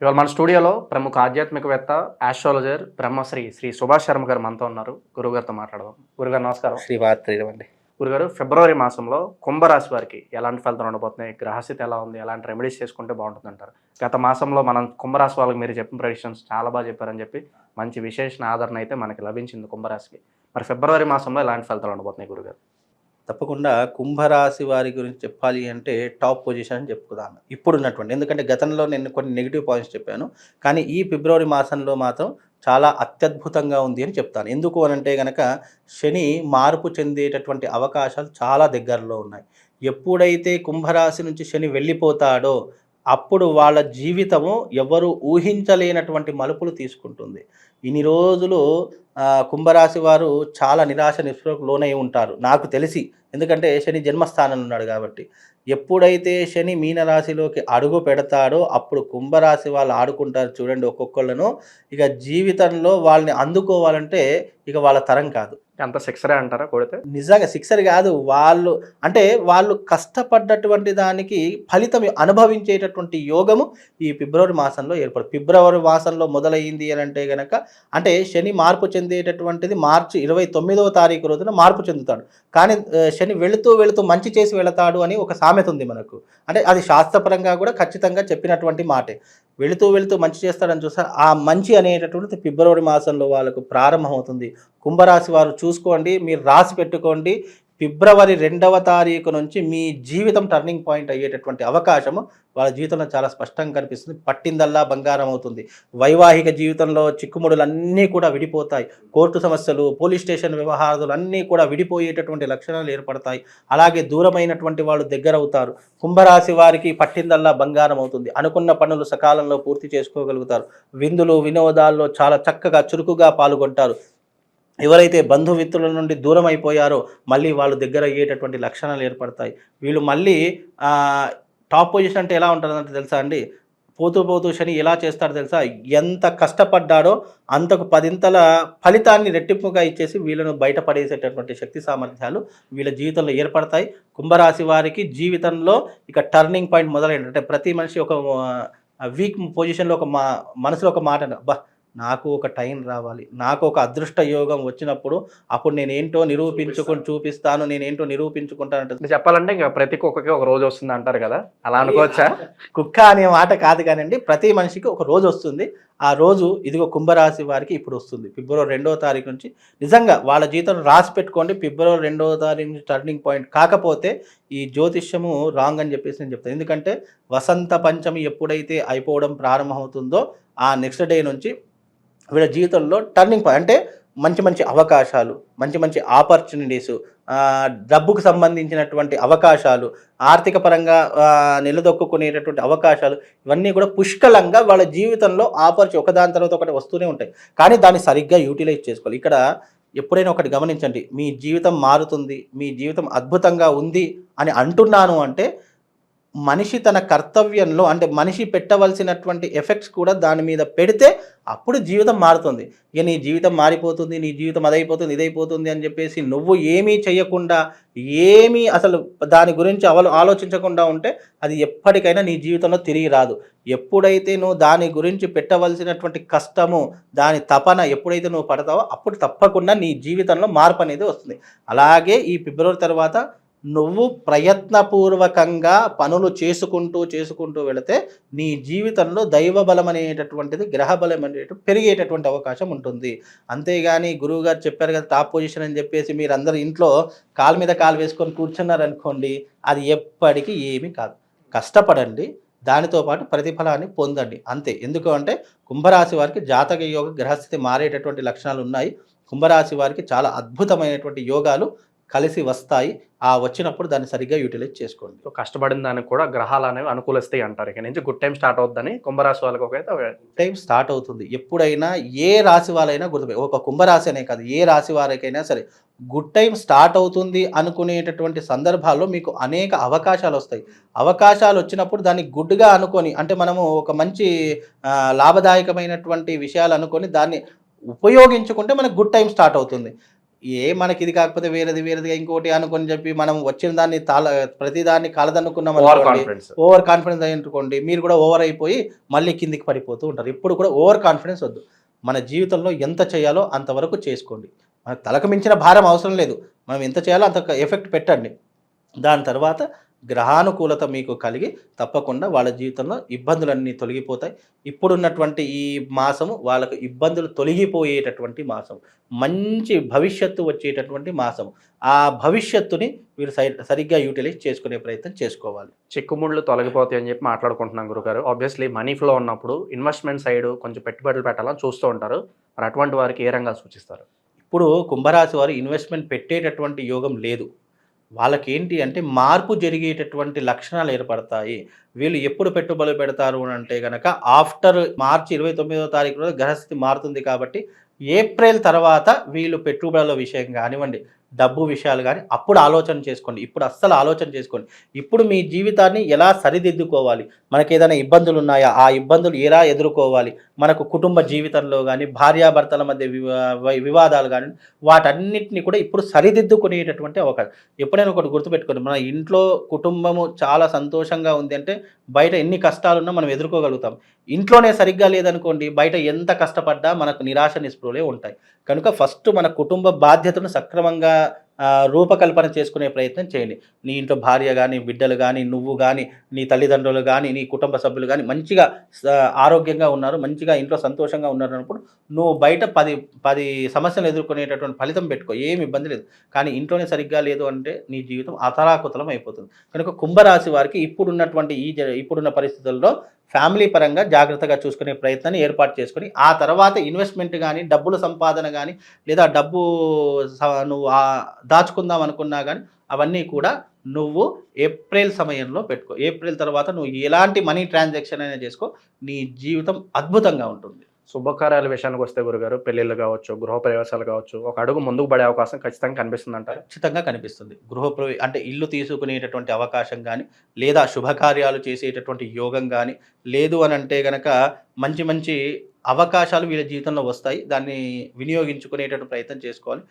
ఇవాళ మన స్టూడియోలో ప్రముఖ ఆధ్యాత్మికవేత్త, ఆస్ట్రాలజర్, బ్రహ్మశ్రీ శ్రీ సుభాష్ శర్మ గారు మనతో ఉన్నారు. గురువుగారితో మాట్లాడదాం. గురుగారు నమస్కారం. శ్రీవాత్రివండి. గురుగారు, ఫిబ్రవరి మాసంలో కుంభరాశి వారికి ఎలాంటి ఫలితాలు ఉండబోతున్నాయి? గ్రహస్థితి ఎలా ఉంది? ఎలాంటి రెమెడీస్ చేసుకుంటే బాగుంటుందంటారు? గత మాసంలో మనం కుంభరాశి వాళ్ళకి మీరు చెప్పిన ప్రెడిక్షన్స్ చాలా బాగా చెప్పారని చెప్పి మంచి విశేషణ ఆదరణ అయితే మనకి లభించింది కుంభరాశికి. మరి ఫిబ్రవరి మాసంలో ఎలాంటి ఫలితాలు ఉండబోతున్నాయి గురుగారు? తప్పకుండా కుంభరాశి వారి గురించి చెప్పాలి అంటే టాప్ పొజిషన్ అని చెప్పుకుందాను ఇప్పుడున్నటువంటి. ఎందుకంటే గతంలో నేను కొన్ని నెగిటివ్ పాయింట్స్ చెప్పాను, కానీ ఈ ఫిబ్రవరి మాసంలో మాత్రం చాలా అత్యద్భుతంగా ఉంది అని చెప్తాను. ఎందుకు అనంటే గనక శని మార్పు చెందేటటువంటి అవకాశాలు చాలా దగ్గరలో ఉన్నాయి. ఎప్పుడైతే కుంభరాశి నుంచి శని వెళ్ళిపోతాడో అప్పుడు వాళ్ళ జీవితము ఎవరు ఊహించలేనటువంటి మలుపులు తీసుకుంటుంది. ఇన్ని రోజులు కుంభరాశి వారు చాలా నిరాశ నిస్పృహకు లోనై ఉంటారు నాకు తెలిసి. ఎందుకంటే శని జన్మస్థానంలో ఉన్నాడు కాబట్టి. ఎప్పుడైతే శని మీనరాశిలోకి అడుగు పెడతాడో అప్పుడు కుంభరాశి వాళ్ళు ఆడుకుంటారు చూడండి ఒక్కొక్కళ్ళను. ఇక జీవితంలో వాళ్ళని అందుకోవాలంటే ఇక వాళ్ళ తరం కాదు. అంత సిక్సరే అంటారా కొడితే? నిజంగా సిక్సర్ కాదు. వాళ్ళు కష్టపడ్డటువంటి దానికి ఫలితం అనుభవించేటటువంటి యోగము ఈ ఫిబ్రవరి మాసంలో ఏర్పడు. ఫిబ్రవరి మాసంలో మొదలైంది అని అంటే గనక, అంటే శని మార్పు చెందేటటువంటిది మార్చి 29వ తారీఖు రోజున మార్పు చెందుతాడు. కానీ శని వెళుతూ వెళుతూ మంచి చేసి వెళతాడు అని ఒక సామెత ఉంది మనకు. అంటే అది శాస్త్రపరంగా కూడా ఖచ్చితంగా చెప్పినటువంటి మాటే. వెళుతూ వెళుతూ మంచి చేస్తాడని చూస్తారు. ఆ మంచి అనేటటువంటిది ఫిబ్రవరి మాసంలో వాళ్ళకు ప్రారంభమవుతుంది. కుంభరాశి వారు చూసుకోండి, మీరు రాసి పెట్టుకోండి. ఫిబ్రవరి 2వ తారీఖు నుంచి మీ జీవితం టర్నింగ్ పాయింట్ అయ్యేటటువంటి అవకాశము వాళ్ళ జీవితంలో చాలా స్పష్టంగా కనిపిస్తుంది. పట్టిందల్లా బంగారం అవుతుంది. వైవాహిక జీవితంలో చిక్కుముడులన్నీ కూడా విడిపోతాయి. కోర్టు సమస్యలు, పోలీస్ స్టేషన్ వ్యవహారాలు అన్నీ కూడా విడిపోయేటటువంటి లక్షణాలు ఏర్పడతాయి. అలాగే దూరమైనటువంటి వాళ్ళు దగ్గర అవుతారు. కుంభరాశి వారికి పట్టిందల్లా బంగారం అవుతుంది. అనుకున్న పనులు సకాలంలో పూర్తి చేసుకోగలుగుతారు. విందులు వినోదాల్లో చాలా చక్కగా చురుకుగా పాల్గొంటారు. ఎవరైతే బంధుమిత్రుల నుండి దూరం అయిపోయారో మళ్ళీ వాళ్ళు దగ్గర అయ్యేటటువంటి లక్షణాలు ఏర్పడతాయి. వీళ్ళు మళ్ళీ టాప్ పొజిషన్ అంటే ఎలా ఉంటుందంటే తెలుసా అండి? పోతూ పోతూ శని ఎలా చేస్తాడో తెలుసా? ఎంత కష్టపడ్డాడో అంతకు 10ంతల ఫలితాన్ని రెట్టింపుగా ఇచ్చేసి వీళ్ళను బయటపడేసేటటువంటి శక్తి సామర్థ్యాలు వీళ్ళ జీవితంలో ఏర్పడతాయి. కుంభరాశి వారికి జీవితంలో ఇక టర్నింగ్ పాయింట్ మొదలైంది. అంటే ప్రతి మనిషి ఒక వీక్ పొజిషన్లో మనసులో ఒక మాట, బా నాకు ఒక టైం రావాలి, నాకు ఒక అదృష్ట యోగం వచ్చినప్పుడు అప్పుడు నేనేంటో నిరూపించుకొని చూపిస్తాను, నేనేంటో నిరూపించుకుంటానంటే. చెప్పాలంటే ఇంకా ప్రతి కుక్కకి ఒక రోజు వస్తుంది అంటారు కదా, అలా అనుకోవచ్చా? కుక్క అనే మాట కాదు కానండి, ప్రతి మనిషికి ఒక రోజు వస్తుంది. ఆ రోజు ఇదిగో కుంభరాశి వారికి ఇప్పుడు వస్తుంది. ఫిబ్రవరి 2వ తారీఖు నుంచి నిజంగా వాళ్ళ జీవితం రాసి పెట్టుకోండి. ఫిబ్రవరి 2వ తారీఖు నుంచి టర్నింగ్ పాయింట్. కాకపోతే ఈ జ్యోతిష్యము రాంగ్ అని చెప్పేసి నేను చెప్తాను. ఎందుకంటే వసంత పంచమి ఎప్పుడైతే అయిపోవడం ప్రారంభమవుతుందో ఆ నెక్స్ట్ డే నుంచి వీళ్ళ జీవితంలో టర్నింగ్ పాయింట్. అంటే మంచి మంచి అవకాశాలు, మంచి మంచి ఆపర్చునిటీసు, డబ్బుకు సంబంధించినటువంటి అవకాశాలు, ఆర్థిక పరంగా నిలదొక్కునేటటువంటి అవకాశాలు, ఇవన్నీ కూడా పుష్కలంగా వాళ్ళ జీవితంలో ఒకదాని తర్వాత ఒకటి వస్తూనే ఉంటాయి. కానీ దాన్ని సరిగ్గా యూటిలైజ్ చేసుకోవాలి. ఇక్కడ ఎప్పుడైనా ఒకటి గమనించండి, మీ జీవితం మారుతుంది, మీ జీవితం అద్భుతంగా ఉంది అని అంటున్నాను అంటే మనిషి తన కర్తవ్యంలో, అంటే మనిషి పెట్టవలసినటువంటి ఎఫెక్ట్స్ కూడా దాని మీద పెడితే అప్పుడు జీవితం మారుతుంది. ఇక నీ జీవితం మారిపోతుంది, నీ జీవితం అదైపోతుంది ఇదైపోతుంది అని చెప్పేసి నువ్వు ఏమీ చేయకుండా, ఏమీ అసలు దాని గురించి ఆలోచించకుండా ఉంటే అది ఎప్పటికైనా నీ జీవితంలో తిరిగి రాదు. ఎప్పుడైతే నువ్వు దాని గురించి పెట్టవలసినటువంటి కష్టము, దాని తపన ఎప్పుడైతే నువ్వు పడతావో అప్పుడు తప్పకుండా నీ జీవితంలో మార్పు అనేది వస్తుంది. అలాగే ఈ ఫిబ్రవరి తర్వాత నువ్వు ప్రయత్నపూర్వకంగా పనులు చేసుకుంటూ వెళితే నీ జీవితంలో దైవ బలం అనేటటువంటిది, గ్రహ బలం అనేటువంటి పెరిగేటటువంటి అవకాశం ఉంటుంది. అంతేగాని గురువుగారు చెప్పారు కదా టాప్ పొజిషన్ అని చెప్పేసి మీరందరూ ఇంట్లో కాలు మీద కాలు వేసుకొని కూర్చున్నారనుకోండి, అది ఎప్పటికీ ఏమీ కాదు. కష్టపడండి, దానితో పాటు ప్రతిఫలాన్ని పొందండి, అంతే. ఎందుకు అంటే కుంభరాశి వారికి జాతక యోగ గ్రహస్థితి మారేటటువంటి లక్షణాలు ఉన్నాయి. కుంభరాశి వారికి చాలా అద్భుతమైనటువంటి యోగాలు కలిసి వస్తాయి. ఆ వచ్చినప్పుడు దాన్ని సరిగ్గా యూటిలైజ్ చేసుకోండి. సో కష్టపడిన దానికి కూడా గ్రహాలు అనేవి అనుకూలిస్తాయి అంటారు. ఇక నుంచి గుడ్ టైం స్టార్ట్ అవుతుందని కుంభరాశి వాళ్ళకి అయితే టైం స్టార్ట్ అవుతుంది. ఎప్పుడైనా ఏ రాశి వాళ్ళైనా గుర్తుపెట్టి, ఒక కుంభరాశి అనే కాదు, ఏ రాశి వారికైనా సరే గుడ్ టైం స్టార్ట్ అవుతుంది అనుకునేటటువంటి సందర్భాల్లో మీకు అనేక అవకాశాలు వస్తాయి. అవకాశాలు వచ్చినప్పుడు దాన్ని గుడ్గా అనుకొని, అంటే మనము ఒక మంచి లాభదాయకమైనటువంటి విషయాలు అనుకొని దాన్ని ఉపయోగించుకుంటే మనకు గుడ్ టైం స్టార్ట్ అవుతుంది. మనకి ఇది కాకపోతే వేరేదిగా ఇంకోటి అనుకొని చెప్పి మనం వచ్చిన దాన్ని ప్రతి దాన్ని కలదనుకున్నాం ఓవర్ అనుకోండి, కాన్ఫిడెన్స్. ఓవర్ కాన్ఫిడెన్స్ అనుకోండి, మీరు కూడా ఓవర్ అయిపోయి మళ్ళీ కిందికి పడిపోతూ ఉంటారు. ఇప్పుడు కూడా ఓవర్ కాన్ఫిడెన్స్ వద్దు. మన జీవితంలో ఎంత చేయాలో అంతవరకు చేసుకోండి. మనకు తలకు మించిన భారం అవసరం లేదు. మనం ఎంత చేయాలో అంత ఎఫెక్ట్ పెట్టండి. దాని తర్వాత గ్రహానుకూలత మీకు కలిగి తప్పకుండా వాళ్ళ జీవితంలో ఇబ్బందులన్నీ తొలగిపోతాయి. ఇప్పుడున్నటువంటి ఈ మాసము వాళ్ళకు ఇబ్బందులు తొలగిపోయేటటువంటి మాసం. మంచి భవిష్యత్తు వచ్చేటటువంటి మాసం. ఆ భవిష్యత్తుని మీరు సరిగ్గా యూటిలైజ్ చేసుకునే ప్రయత్నం చేసుకోవాలి. చిక్కుముళ్ళు తొలగిపోతాయి అని చెప్పి మాట్లాడుకుంటున్నాం గురుగారు. ఆబ్వియస్లీ మనీ ఫ్లో ఉన్నప్పుడు ఇన్వెస్ట్మెంట్ సైడ్ కొంచెం పెట్టుబడులు పెట్టాలని చూస్తూ ఉంటారు. మరి అటువంటి వారికి ఏ రంగాలు సూచిస్తారు? ఇప్పుడు కుంభరాశి వారు ఇన్వెస్ట్మెంట్ పెట్టేటటువంటి యోగం లేదు. వాళ్ళకేంటి అంటే మార్పు జరిగేటటువంటి లక్షణాలు ఏర్పడతాయి. వీళ్ళు ఎప్పుడు పెట్టుబడులు పెడతారు అని అంటే గనక ఆఫ్టర్ మార్చి 29వ తారీఖు రోజు గ్రహస్థితి మారుతుంది కాబట్టి ఏప్రిల్ తర్వాత వీళ్ళు పెట్టుబడుల విషయం కానివ్వండి, డబ్బు విషయాలు కానీ అప్పుడు ఆలోచన చేసుకోండి. ఇప్పుడు అస్సలు ఆలోచన చేసుకోండి. ఇప్పుడు మీ జీవితాన్ని ఎలా సరిదిద్దుకోవాలి, మనకి ఏదైనా ఇబ్బందులు ఉన్నాయా, ఆ ఇబ్బందులు ఎలా ఎదుర్కోవాలి, మనకు కుటుంబ జీవితంలో కానీ భార్యాభర్తల మధ్య వివాదాలు కానీ వాటన్నిటిని కూడా ఇప్పుడు సరిదిద్దుకునేటటువంటి అవకాశం. ఎప్పుడైనా ఒకటి గుర్తుపెట్టుకోండి, మన ఇంట్లో కుటుంబము చాలా సంతోషంగా ఉంది అంటే బయట ఎన్ని కష్టాలున్నా మనం ఎదుర్కోగలుగుతాం. ఇంట్లోనే సరిగ్గా లేదనుకోండి, బయట ఎంత కష్టపడ్డా మనకు నిరాశ నిస్పృహలే ఉంటాయి. కనుక ఫస్ట్ మన కుటుంబ బాధ్యతను సక్రమంగా రూపకల్పన చేసుకునే ప్రయత్నం చేయండి. నీ ఇంట్లో భార్య కానీ, బిడ్డలు కానీ, నువ్వు కానీ, నీ తల్లిదండ్రులు కానీ, నీ కుటుంబ సభ్యులు కానీ మంచిగా ఆరోగ్యంగా ఉన్నారు, మంచిగా ఇంట్లో సంతోషంగా ఉన్నారు అన్నప్పుడు నువ్వు బయట 10 సమస్యలు ఎదుర్కొనేటటువంటి ఫలితం పెట్టుకో, ఏమి ఇబ్బంది లేదు. కానీ ఇంట్లోనే సరిగ్గా లేదు అంటే నీ జీవితం అతలాకుతలం అయిపోతుంది. కనుక కుంభరాశి వారికి ఇప్పుడున్న పరిస్థితుల్లో ఫ్యామిలీ పరంగా జాగ్రత్తగా చూసుకునే ప్రయత్నాన్ని ఏర్పాటు చేసుకొని ఆ తర్వాత ఇన్వెస్ట్మెంట్ కానీ, డబ్బుల సంపాదన కానీ, లేదా డబ్బు నువ్వు దాచుకుందాం అనుకున్నా కానీ అవన్నీ కూడా నువ్వు ఏప్రిల్ సమయంలో పెట్టుకో. ఏప్రిల్ తర్వాత నువ్వు ఎలాంటి మనీ ట్రాన్సాక్షన్ అయినా చేసుకో, నీ జీవితం అద్భుతంగా ఉంటుంది. శుభకార్యాల విషయానికి వస్తే గురుగారు, పెళ్ళిళ్ళు కావచ్చు, గృహప్రవేశాలు కావచ్చు, ఒక అడుగు ముందుకు పడే అవకాశం ఖచ్చితంగా కనిపిస్తుంది అంటారు. ఖచ్చితంగా కనిపిస్తుంది. అంటే ఇల్లు తీసుకునేటటువంటి అవకాశం కానీ, లేదా శుభకార్యాలు చేసేటటువంటి యోగం కానీ, లేదు అని అంటే గనక మంచి మంచి అవకాశాలు వీళ్ళ జీవితంలో వస్తాయి. దాన్ని వినియోగించుకునేటటువంటి ప్రయత్నం చేసుకోవాలి.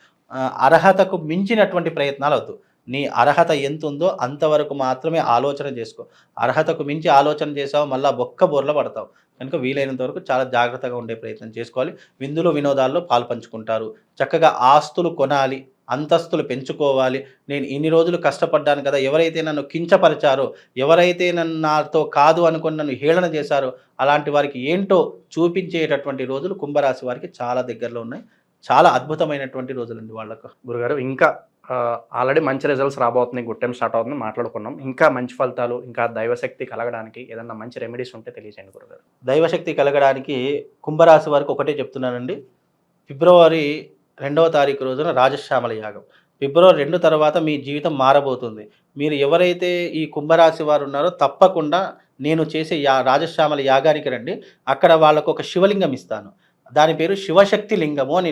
అర్హతకు మించినటువంటి ప్రయత్నాలు వద్దు. నీ అర్హత ఎంత ఉందో అంతవరకు మాత్రమే ఆలోచన చేసుకో. అర్హతకు మించి ఆలోచన చేసావు మళ్ళీ బొక్క బోర్ల పడతావు. కనుక వీలైనంత వరకు చాలా జాగ్రత్తగా ఉండే ప్రయత్నం చేసుకోవాలి. విందులు వినోదాల్లో పాల్పంచుకుంటారు. చక్కగా ఆస్తులు కొనాలి, అంతస్తులు పెంచుకోవాలి. నేను ఇన్ని రోజులు కష్టపడ్డాను కదా, ఎవరైతే నన్ను కించపరిచారో, ఎవరైతే నాతో కాదు అనుకుని నన్ను హేళన చేశారో అలాంటి వారికి ఏంటో చూపించేటటువంటి రోజులు కుంభరాశి వారికి చాలా దగ్గరలో ఉన్నాయి. చాలా అద్భుతమైనటువంటి రోజులండి వాళ్ళకు. గురుగారు, ఇంకా ఆల్రెడీ మంచి రిజల్ట్స్ రాబోతున్నాయి, గుడ్ టైం స్టార్ట్ అవుతుంది మాట్లాడుకున్నాం. ఇంకా మంచి ఫలితాలు, ఇంకా దైవశక్తి కలగడానికి ఏదన్నా మంచి రెమెడీస్ ఉంటే తెలియజేయండి గురుగారు. దైవశక్తి కలగడానికి కుంభరాశి వారికి ఒకటే చెప్తున్నానండి. ఫిబ్రవరి 2వ తారీఖు రోజున రాజశ్యామల యాగం. ఫిబ్రవరి 2 తర్వాత మీ జీవితం మారబోతుంది. మీరు ఎవరైతే ఈ కుంభరాశి వారు ఉన్నారో తప్పకుండా నేను చేసే రాజశ్యామల యాగానికి రండి. అక్కడ వాళ్ళకు ఒక శివలింగం ఇస్తాను. దాని పేరు శివశక్తి లింగము అని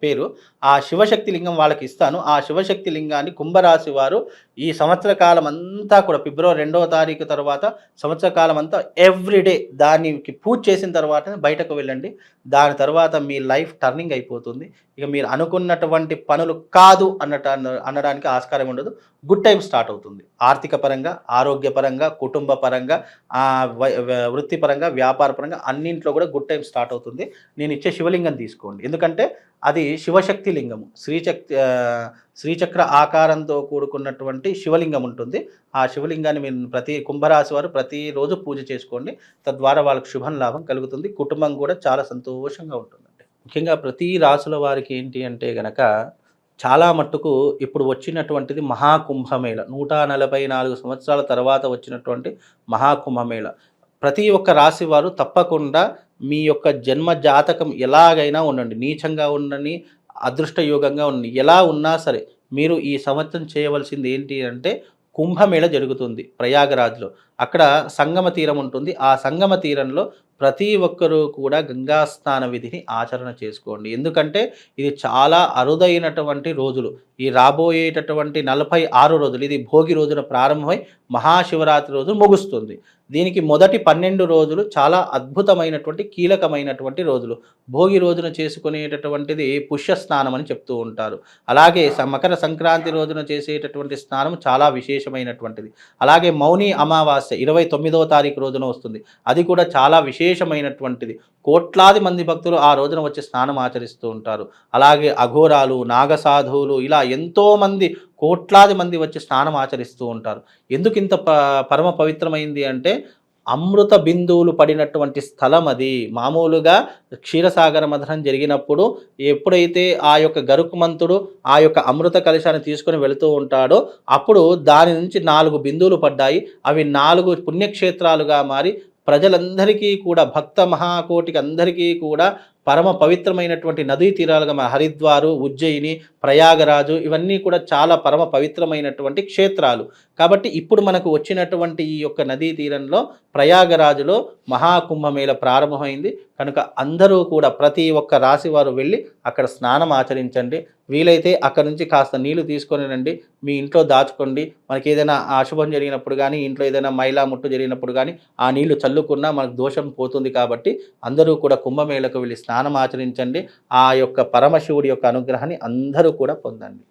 పేరు. ఆ శివశక్తి లింగం వాళ్ళకి ఇస్తాను. ఆ శివశక్తి లింగాన్ని కుంభరాశి వారు ఈ సంవత్సర కాలం అంతా కూడా ఫిబ్రవరి 2వ తారీఖు తర్వాత సంవత్సర కాలం అంతా ఎవ్రీడే దానికి పూజ చేసిన తర్వాత బయటకు వెళ్ళండి. దాని తర్వాత మీ లైఫ్ టర్నింగ్ అయిపోతుంది. ఇక మీరు అనుకున్నటువంటి పనులు కాదు అనడానికి ఆస్కారం ఉండదు. గుడ్ టైం స్టార్ట్ అవుతుంది. ఆర్థిక పరంగా, ఆరోగ్యపరంగా, కుటుంబ పరంగా, వృత్తిపరంగా, వ్యాపార పరంగా అన్నింట్లో కూడా గుడ్ టైం స్టార్ట్ అవుతుంది. నేను ఇచ్చే శివలింగం తీసుకోండి. ఎందుకంటే అది శివశక్తి లింగము. శ్రీచక్ర ఆకారంతో కూడుకున్నటువంటి శివలింగం ఉంటుంది. ఆ శివలింగాన్ని మీరు ప్రతి కుంభరాశి వారు ప్రతిరోజు పూజ చేసుకోండి. తద్వారా వాళ్ళకు శుభం లాభం కలుగుతుంది. కుటుంబం కూడా చాలా సంతోషంగా ఉంటుందండి. ముఖ్యంగా ప్రతి రాశుల వారికి ఏంటి అంటే గనక చాలా మట్టుకు ఇప్పుడు వచ్చినటువంటిది మహాకుంభమేళ. 144 సంవత్సరాల తర్వాత వచ్చినటువంటి మహాకుంభమేళ. ప్రతి ఒక్క రాశి వారు తప్పకుండా మీ యొక్క జన్మ జాతకం ఎలాగైనా ఉండండి, నీచంగా ఉండని, అదృష్టయోగంగా ఉండండి, ఎలా ఉన్నా సరే మీరు ఈ సంవత్సరం చేయవలసింది ఏంటి అంటే కుంభమేళ జరుగుతుంది ప్రయాగరాజ్లో. అక్కడ సంగమ తీరం ఉంటుంది. ఆ సంగమ తీరంలో ప్రతి ఒక్కరూ కూడా గంగా స్నాన విధిని ఆచరణ చేసుకోండి. ఎందుకంటే ఇది చాలా అరుదైనటువంటి రోజులు. ఈ రాబోయేటటువంటి 46 రోజులు, ఇది భోగి రోజున ప్రారంభమై మహాశివరాత్రి రోజు ముగుస్తుంది. దీనికి మొదటి 12 రోజులు చాలా అద్భుతమైనటువంటి కీలకమైనటువంటి రోజులు. భోగి రోజున చేసుకునేటటువంటిది పుష్య స్నానం అని చెప్తూ ఉంటారు. అలాగే మకర సంక్రాంతి రోజున చేసేటటువంటి స్నానం చాలా విశేషమైనటువంటిది. అలాగే మౌని అమావాస్య 29వ తారీఖు రోజున వస్తుంది. అది కూడా చాలా విశేషమైనటువంటిది. కోట్లాది మంది భక్తులు ఆ రోజున వచ్చి స్నానం ఆచరిస్తూ ఉంటారు. అలాగే అఘోరాలు, నాగసాధువులు, ఇలా ఎంతోమంది కోట్లాది మంది వచ్చి స్నానం ఆచరిస్తూ ఉంటారు. ఎందుకు ఇంత పరమ పవిత్రమైంది అంటే అమృత బిందువులు పడినటువంటి స్థలం అది. మామూలుగా క్షీరసాగర మథనం జరిగినప్పుడు ఎప్పుడైతే ఆ యొక్క గరుకుమంతుడు ఆ యొక్క అమృత కలశాన్ని తీసుకొని వెళుతూ ఉంటాడో అప్పుడు దాని నుంచి 4 బిందువులు పడ్డాయి. అవి 4 పుణ్యక్షేత్రాలుగా మారి ప్రజలందరికీ కూడా, భక్త మహాకోటికి అందరికీ కూడా పరమ పవిత్రమైనటువంటి నదీ తీరాలుగా మన హరిద్వారు, ఉజ్జయిని, ప్రయాగరాజు ఇవన్నీ కూడా చాలా పరమ పవిత్రమైనటువంటి క్షేత్రాలు. కాబట్టి ఇప్పుడు మనకు వచ్చినటువంటి ఈ యొక్క నదీ తీరంలో ప్రయాగరాజులో మహాకుంభమేళ ప్రారంభమైంది. కనుక అందరూ కూడా ప్రతి ఒక్క రాశి వారు వెళ్ళి అక్కడ స్నానం ఆచరించండి. వీలైతే అక్కడ నుంచి కాస్త నీళ్లు తీసుకొని రండి, మీ ఇంట్లో దాచుకోండి. మనకి ఏదైనా అశుభం జరిగినప్పుడు కానీ, ఇంట్లో ఏదైనా మైలా ముట్టు జరిగినప్పుడు కానీ ఆ నీళ్లు చల్లుకున్నా మనకు దోషం పోతుంది. కాబట్టి అందరూ కూడా కుంభమేళకు వెళ్ళి స్నానం ఆచరించండి. ఆ యొక్క పరమశివుడి యొక్క అనుగ్రహాన్ని అందరూ కూడా పొందండి.